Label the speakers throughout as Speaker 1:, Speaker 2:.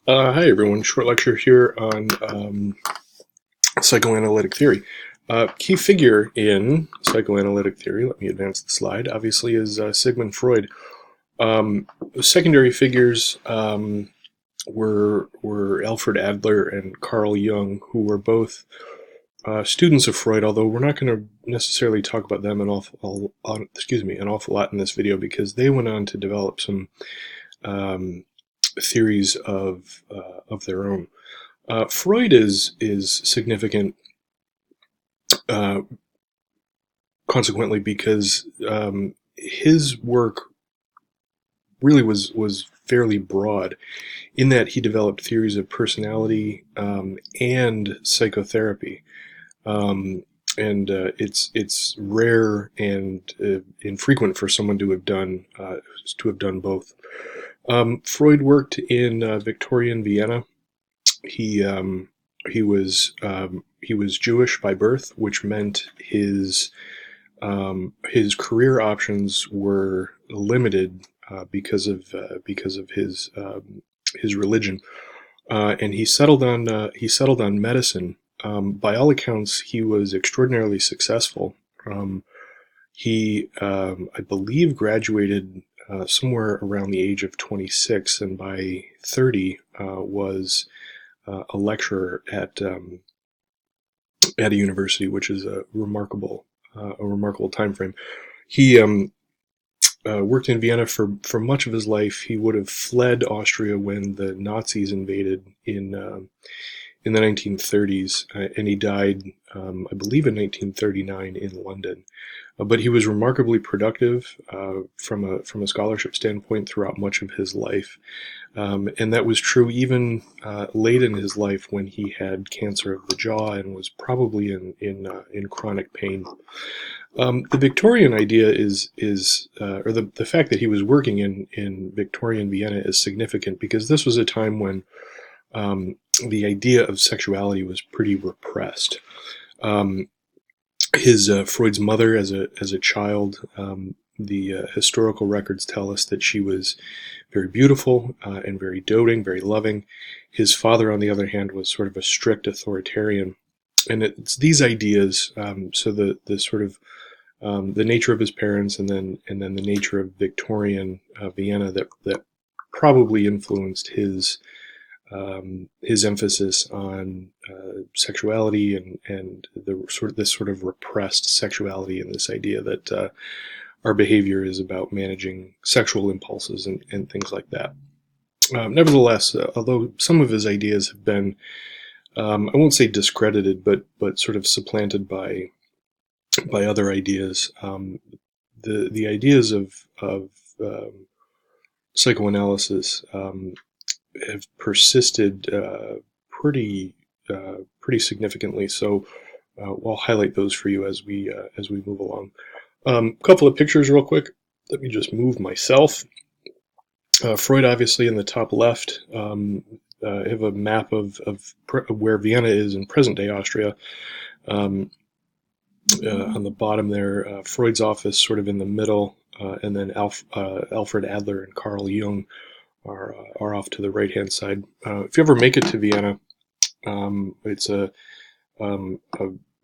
Speaker 1: Hi everyone, short lecture here on psychoanalytic theory. Key figure in psychoanalytic theory, let me advance the slide, obviously is Sigmund Freud. Secondary figures were Alfred Adler and Carl Jung, who were both students of Freud, although we're not going to necessarily talk about them an awful lot in this video because they went on to develop some theories of their own. Freud is significant, uh, consequently, because his work really was fairly broad, in that he developed theories of personality and psychotherapy, and it's rare and infrequent for someone to have done both. Freud worked in Victorian Vienna. He um, he was Jewish by birth, which meant his career options were limited because of his religion, and he settled on medicine. By all accounts, he was extraordinarily successful. I believe, graduated somewhere around the age of 26, and by 30 was a lecturer at a university, which is a remarkable time frame. He worked in Vienna for much of his life. He would have fled Austria when the Nazis invaded in the 1930s, and he died, I believe, in 1939 in London. But he was remarkably productive from a scholarship standpoint throughout much of his life, and that was true even late in his life, when he had cancer of the jaw and was probably in chronic pain. The Victorian idea or the fact that he was working in Victorian Vienna is significant, because this was a time when the idea of sexuality was pretty repressed. Um, his Freud's mother, as a child, the historical records tell us that she was very beautiful and very doting, very loving. His father, on the other hand, was sort of a strict authoritarian, and it's these ideas. So the sort of the nature of his parents, and then the nature of Victorian Vienna, that probably influenced his emphasis on sexuality, and this sort of repressed sexuality, and this idea that our behavior is about managing sexual impulses and things like that. Nevertheless, although some of his ideas have been, I won't say discredited, but sort of supplanted by other ideas, the ideas of psychoanalysis have persisted pretty significantly. So I'll highlight those for you as we move along. A couple of pictures real quick. Let me just move myself. Freud, obviously, in the top left. I have a map of where Vienna is in present-day Austria. On the bottom there, Freud's office sort of in the middle, and then Alfred Adler and Carl Jung are off to the right-hand side. If you ever make it to Vienna, it's a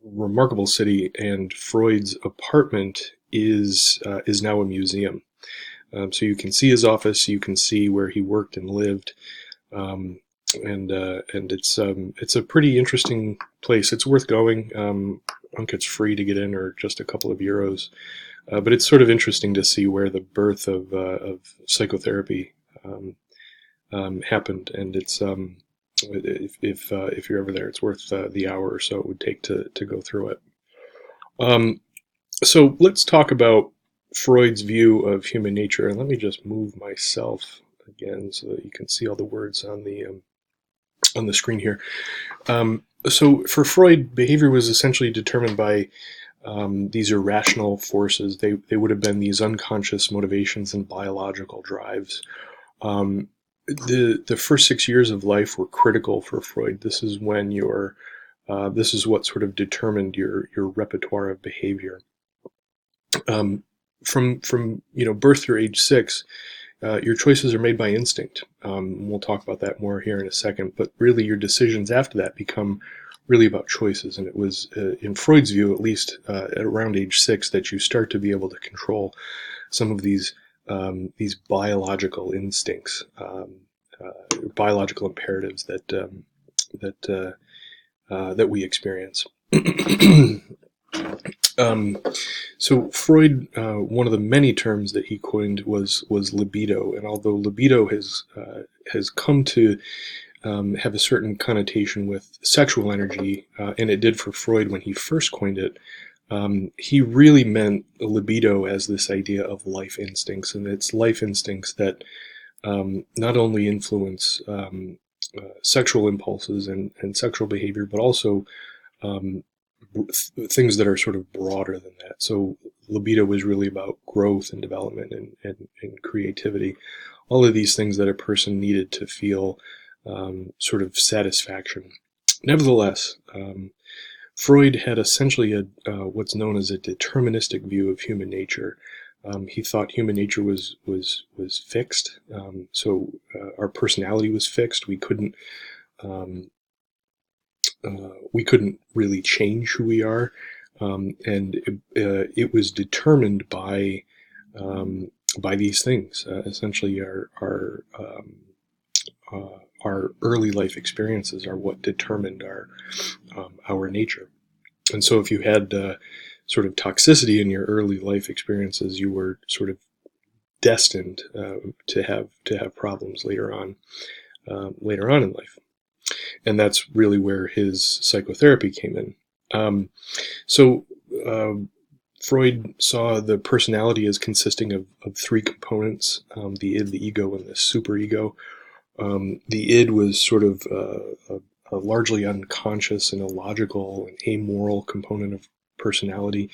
Speaker 1: remarkable city, and Freud's apartment is now a museum. So you can see his office, you can see where he worked and lived, and it's a pretty interesting place. It's worth going. I think it's free to get in, or just a couple of euros. But it's sort of interesting to see where the birth of psychotherapy happened, and it's if you're ever there, it's worth the hour or so it would take to go through it. So let's talk about Freud's view of human nature, and let me just move myself again so that you can see all the words on the screen here. So for Freud, behavior was essentially determined by these irrational forces. They would have been these unconscious motivations and biological drives. The first 6 years of life were critical for Freud. This is when this is what sort of determined your repertoire of behavior. From birth through age 6, your choices are made by instinct. We'll talk about that more here in a second, but really your decisions after that become really about choices. And it was, in Freud's view, at least at around age 6, that you start to be able to control some of these biological instincts, biological imperatives that we experience. So Freud, one of the many terms that he coined was libido, and although libido has come to have a certain connotation with sexual energy, and it did for Freud when he first coined it, he really meant libido as this idea of life instincts, and it's life instincts that not only influence sexual impulses and sexual behavior, but also things that are sort of broader than that. So libido was really about growth and development and creativity, all of these things that a person needed to feel sort of satisfaction. Nevertheless, Freud had essentially what's known as a deterministic view of human nature. He thought human nature was fixed, so our personality was fixed. We couldn't really change who we are, and it was determined by these things. Essentially, our early life experiences are what determined our nature. And so, if you had sort of toxicity in your early life experiences, you were sort of destined to have problems later on in life. And that's really where his psychotherapy came in. So Freud saw the personality as consisting of 3 components: the id, the ego, and the superego. The id was sort of a largely unconscious and illogical and amoral component of personality.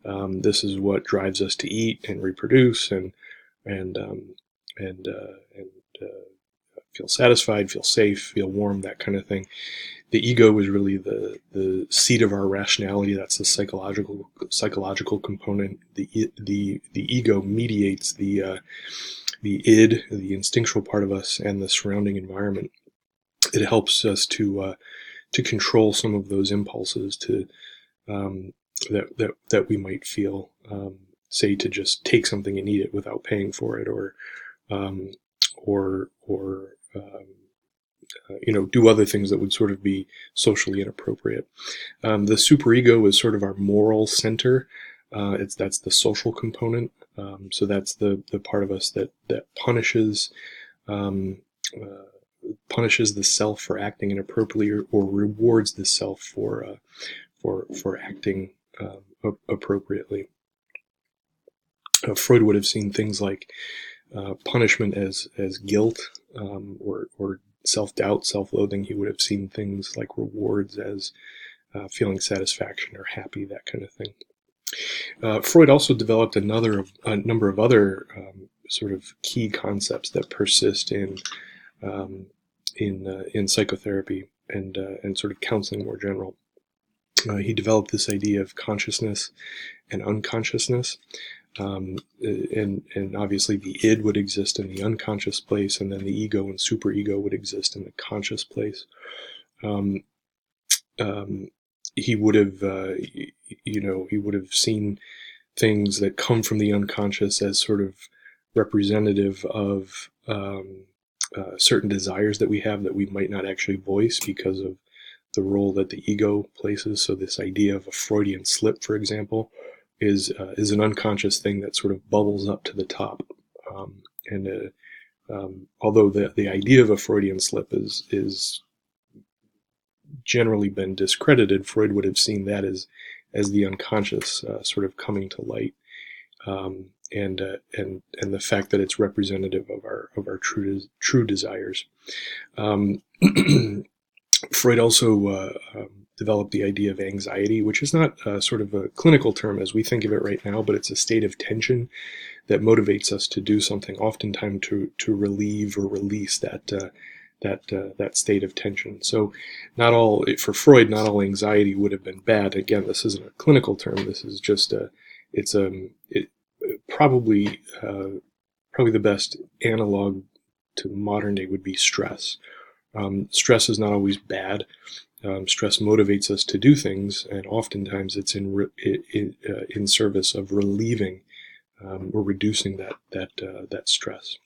Speaker 1: This is what drives us to eat and reproduce and feel satisfied, feel safe, feel warm, that kind of thing. The ego is really the seat of our rationality. That's the psychological component. The ego mediates the id, the instinctual part of us, and the surrounding environment. It helps us to control some of those impulses that we might feel, say to just take something and eat it without paying for it, or do other things that would sort of be socially inappropriate. The superego is sort of our moral center. That's the social component. So that's the part of us that punishes the self for acting inappropriately, or rewards the self for acting appropriately. Freud would have seen things like punishment as guilt, or self-doubt, self-loathing. He would have seen things like rewards as feeling satisfaction or happy, that kind of thing. Freud also developed a number of other sort of key concepts that persist in psychotherapy and sort of counseling more general. He developed this idea of consciousness and unconsciousness. And obviously the id would exist in the unconscious place, and then the ego and superego would exist in the conscious place. He would have seen things that come from the unconscious as sort of representative of certain desires that we have that we might not actually voice because of the role that the ego places. So this idea of a Freudian slip, for example, is an unconscious thing that sort of bubbles up to the top. Although the idea of a Freudian slip is generally been discredited, Freud would have seen that as the unconscious sort of coming to light, and the fact that it's representative of our true desires. Freud also developed the idea of anxiety, which is not sort of a clinical term as we think of it right now, but it's a state of tension that motivates us to do something, oftentimes to relieve or release that state of tension. So for Freud, not all anxiety would have been bad. Again, this isn't a clinical term. This is just probably probably the best analog to modern day would be stress. Stress is not always bad. Stress motivates us to do things, and oftentimes it's in service of relieving or reducing that stress.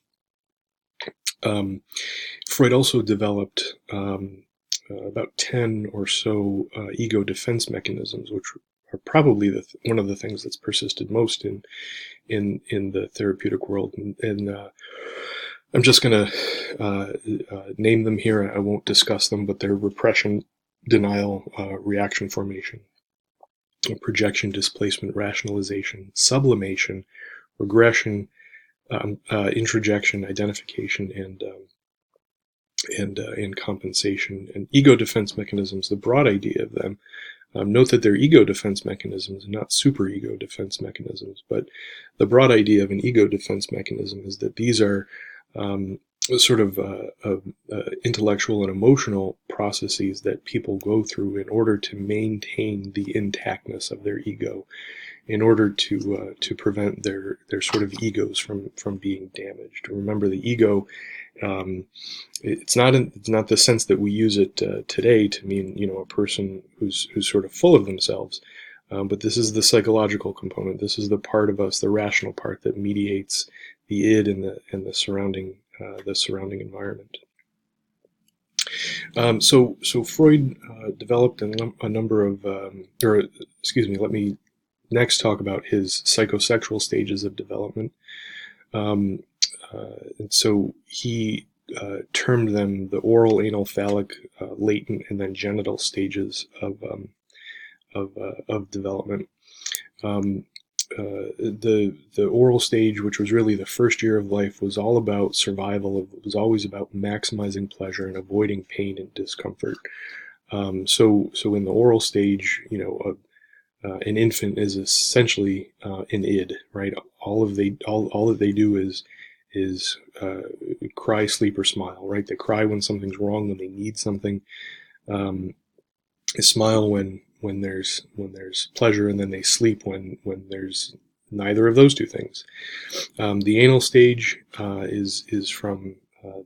Speaker 1: Freud also developed about 10 or so ego defense mechanisms, which are probably one of the things that's persisted most in the therapeutic world. And I'm just going to name them here. I won't discuss them, but they're repression, denial, reaction formation, projection, displacement, rationalization, sublimation, regression, introjection, identification, and compensation. And ego defense mechanisms, the broad idea of them, note that they're ego defense mechanisms, not superego defense mechanisms. But the broad idea of an ego defense mechanism is that these are sort of intellectual and emotional processes that people go through in order to maintain the intactness of their ego, in order to prevent their sort of egos from being damaged. Remember, the ego, it's not the sense that we use it today to mean, a person who's sort of full of themselves, but this is the psychological component. This is the part of us, the rational part, that mediates the id and the surrounding environment. So Freud developed a number of, let me next talk about his psychosexual stages of development. And so he termed them the oral, anal, phallic, latent, and then genital stages of development. The oral stage, which was really the first year of life, was all about survival. It was always about maximizing pleasure and avoiding pain and discomfort. So in the oral stage, an infant is essentially an id, right? All that they do is cry, sleep, or smile, right? They cry when something's wrong, when they need something. They smile when there's pleasure, and then they sleep when there's neither of those two things. The anal stage is from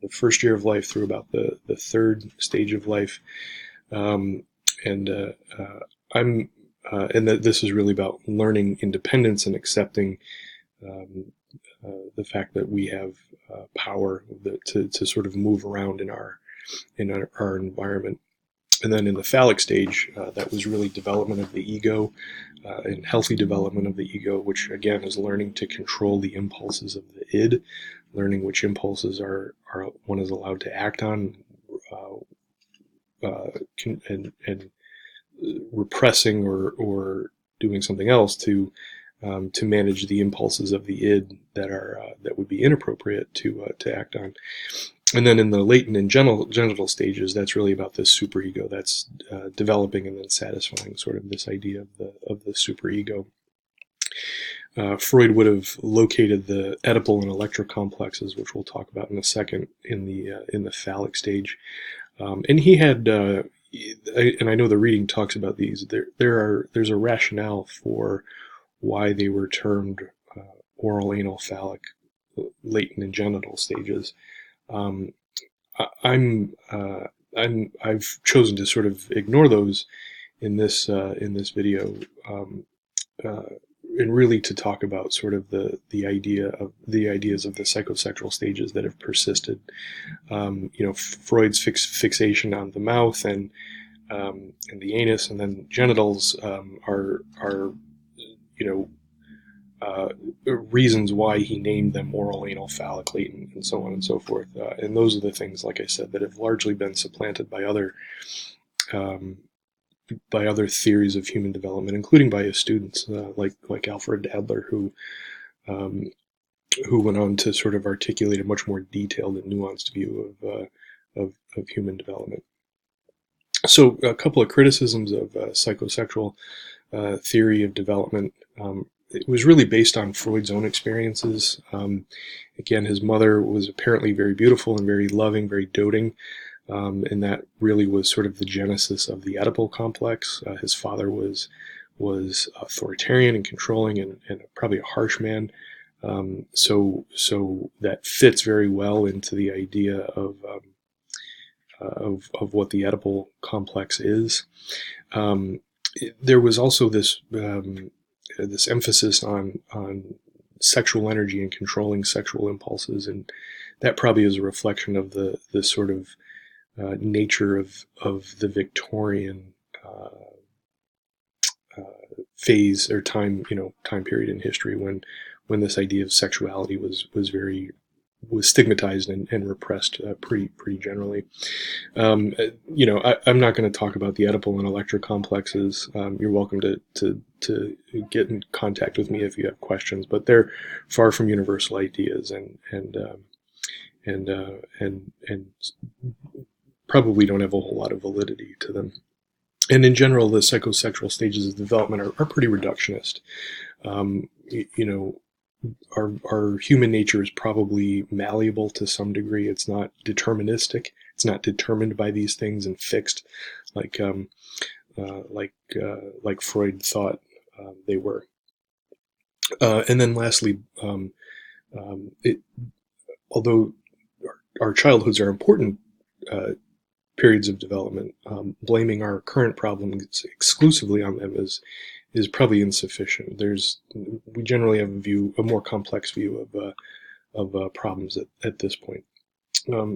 Speaker 1: the first year of life through about the third stage of life, this is really about learning independence and accepting the fact that we have power to sort of move around in our environment. And then in the phallic stage, that was really development of the ego, and healthy development of the ego, which again is learning to control the impulses of the id, learning which impulses are one is allowed to act on, and repressing or doing something else to manage the impulses of the id that would be inappropriate to act on. And then in the latent and genital stages, that's really about this superego that's developing and then satisfying, sort of this idea of the superego. Freud would have located the Oedipal and Electra complexes, which we'll talk about in a second, in the phallic stage. And he had, and I know the reading talks about these. There's a rationale for why they were termed oral, anal, phallic, latent, and genital stages. I've chosen to sort of ignore those in this video, and really to talk about sort of the ideas of the psychosexual stages that have persisted. Freud's fixation on the mouth and the anus, and then genitals are reasons why he named them oral, anal, phallic, latent, and so on and so forth. And those are the things, like I said, that have largely been supplanted by other theories of human development, including by his students, like Alfred Adler, who went on to sort of articulate a much more detailed and nuanced view of human development. So a couple of criticisms of psychosexual theory of development. It was really based on Freud's own experiences. Again, his mother was apparently very beautiful and very loving, very doting, and that really was sort of the genesis of the Oedipal complex. His father was authoritarian and controlling, and probably a harsh man. So that fits very well into the idea of what the Oedipal complex is. There was also this this emphasis on sexual energy and controlling sexual impulses, and that probably is a reflection of the sort of nature of the Victorian phase or time period in history when this idea of sexuality was stigmatized and repressed pretty generally. I'm not going to talk about the Oedipal and Electra complexes. You're welcome to get in contact with me if you have questions, but they're far from universal ideas, and probably don't have a whole lot of validity to them. And in general, the psychosexual stages of development are pretty reductionist. Our human nature is probably malleable to some degree. It's not deterministic. It's not determined by these things and fixed, like Freud thought they were. And then lastly, although our childhoods are important periods of development, blaming our current problems exclusively on them is probably insufficient. We generally have a more complex view of problems at this point.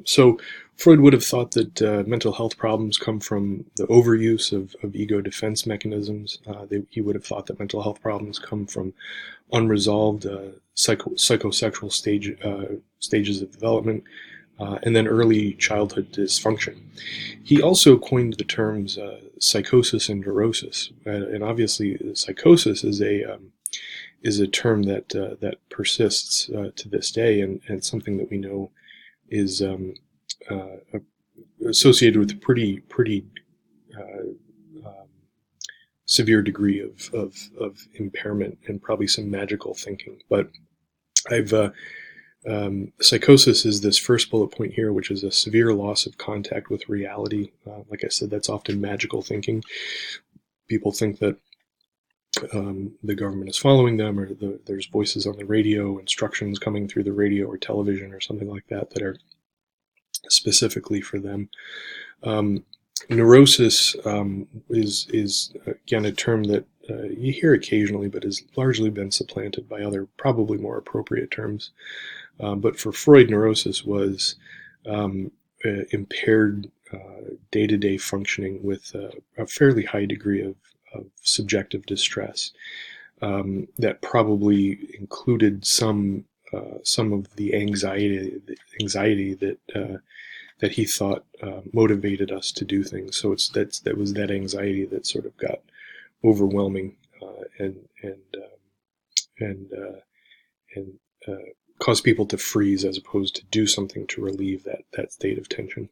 Speaker 1: So Freud would have thought that mental health problems come from the overuse of ego defense mechanisms. He would have thought that mental health problems come from unresolved psychosexual stages of development, and then early childhood dysfunction. He also coined the terms psychosis and neurosis, and obviously psychosis is a term that persists to this day, and something that we know is associated with a pretty severe degree of impairment and probably some magical thinking. But psychosis is this first bullet point here, which is a severe loss of contact with reality. Like I said, that's often magical thinking. People think that the government is following them, or there's voices on the radio, instructions coming through the radio or television or something like that are specifically for them. Neurosis is again a term that you hear occasionally, but has largely been supplanted by other, probably more appropriate terms. But for Freud, neurosis was impaired day-to-day functioning with a fairly high degree of subjective distress that probably included some of the anxiety that he thought motivated us to do things. So that was that anxiety that sort of got overwhelming and caused people to freeze as opposed to do something to relieve that state of tension.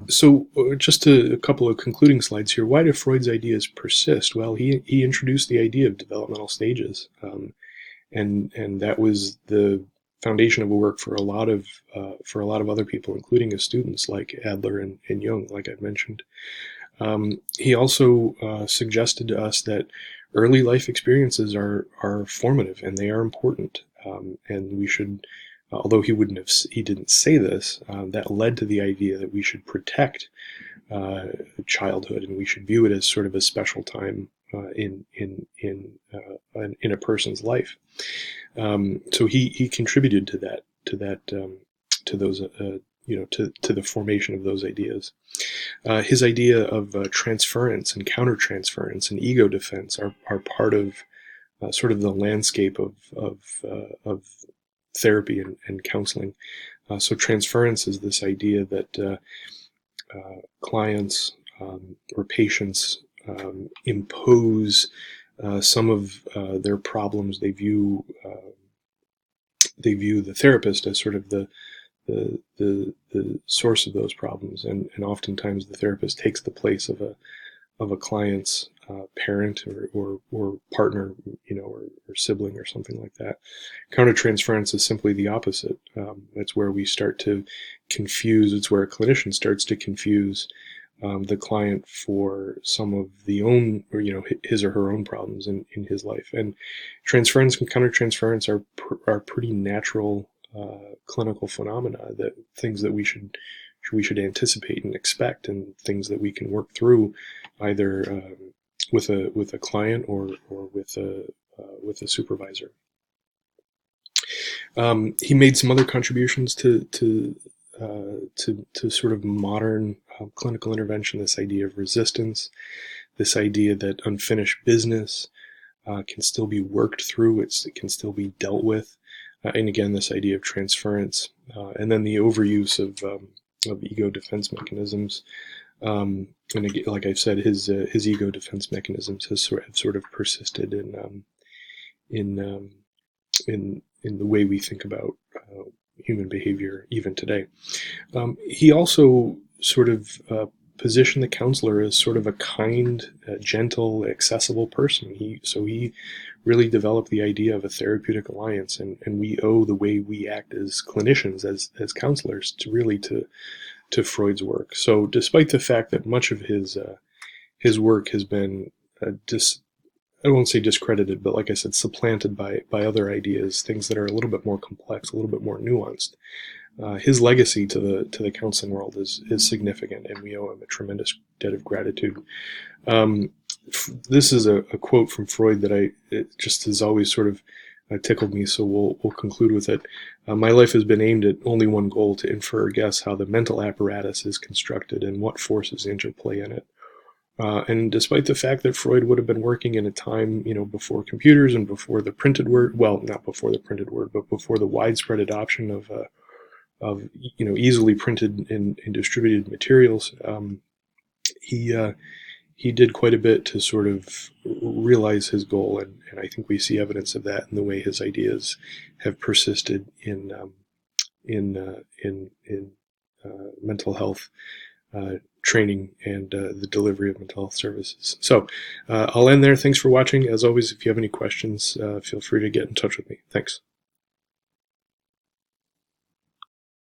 Speaker 1: So just a couple of concluding slides here. Why do Freud's ideas persist? Well, he introduced the idea of developmental stages, and that was the foundation of a work for a lot of other people, including his students like Adler and Jung, like I've mentioned. He also suggested to us that early life experiences are formative and they are important, and we should. Although he didn't say this, that led to the idea that we should protect childhood and we should view it as sort of a special time in a person's life. So he contributed to the formation of those ideas. His idea of transference and countertransference and ego defense are part of sort of the landscape of therapy and counseling. So transference is this idea that clients or patients impose some of their problems. They view the therapist as sort of the source of those problems, and oftentimes the therapist takes the place of a client's parent or partner, or sibling or something like that. Countertransference is simply the opposite. It's where we start to confuse. It's where a clinician starts to confuse the client for some of the own, or his or her own problems in his life. And transference and countertransference are pretty natural clinical phenomena, that things that we should anticipate and expect, and things that we can work through either with a client or with a supervisor. He made some other contributions to sort of modern clinical intervention. This idea of resistance, this idea that unfinished business can still be worked through, it can still be dealt with, and again, this idea of transference, and then the overuse of ego defense mechanisms. And again, like I've said, his ego defense mechanisms have sort of persisted in the way we think about human behavior even today. He also sort of positioned the counselor as sort of a kind, gentle, accessible person. He really developed the idea of a therapeutic alliance, and we owe the way we act as clinicians, as counselors, to Freud's work. So despite the fact that much of his work has been I won't say discredited, but like I said, supplanted by other ideas, things that are a little bit more complex, a little bit more nuanced. His legacy to the counseling world is significant, and we owe him a tremendous debt of gratitude. This is a quote from Freud that it just has always sort of tickled me, so we'll conclude with it. My life has been aimed at only one goal: to infer or guess how the mental apparatus is constructed and what forces interplay in it. And despite the fact that Freud would have been working in a time, before computers and before the printed word, well, not before the printed word, but before the widespread adoption of easily printed and distributed materials, he did quite a bit to sort of realize his goal, and I think we see evidence of that in the way his ideas have persisted in mental health training and the delivery of mental health services. So I'll end there. Thanks for watching. As always, if you have any questions, feel free to get in touch with me. Thanks.